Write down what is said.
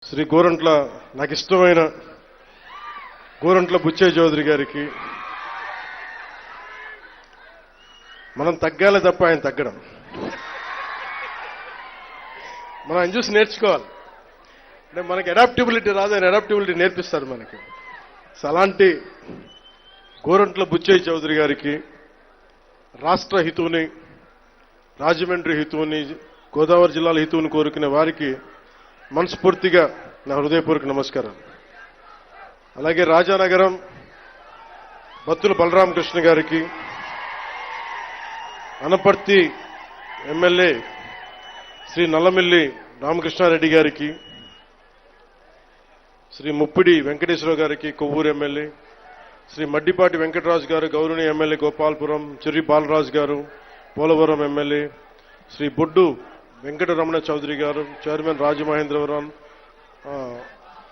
శ్రీ గోరంట్ల నాకు ఇష్టమైన గోరంట్ల బుచ్చయ్య చౌదరి గారికి మనం తగ్గాలి తప్ప ఆయన తగ్గడం. మనం ఆయన చూసి నేర్చుకోవాలి. అంటే మనకి అడాప్టబిలిటీ రాదు, ఆయన అడాప్టబిలిటీ నేర్పిస్తారు మనకి. అలాంటి గోరంట్ల బుచ్చయ్య చౌదరి గారికి రాష్ట్ర హితువుని, రాజమండ్రి హితువుని, గోదావరి జిల్లాల హితువుని కోరుకునే వారికి మనస్ఫూర్తిగా నా హృదయపూర్వక నమస్కారం. అలాగే రాజానగరం బత్తుల బలరామకృష్ణ గారికి, అనపర్తి ఎమ్మెల్యే శ్రీ నల్లమిల్లి రామకృష్ణారెడ్డి గారికి, శ్రీ ముప్పిడి వెంకటేశ్వరరావు గారికి కొవ్వూరు ఎమ్మెల్యే, శ్రీ మడ్డిపాటి వెంకటరాజు గారు గౌరవనీయ ఎమ్మెల్యే గోపాలపురం, చెర్రి బాలరాజు గారు పోలవరం ఎమ్మెల్యే, శ్రీ బొడ్డు వెంకటరమణ చౌదరి గారు చైర్మన్ రాజమహేంద్రవరం,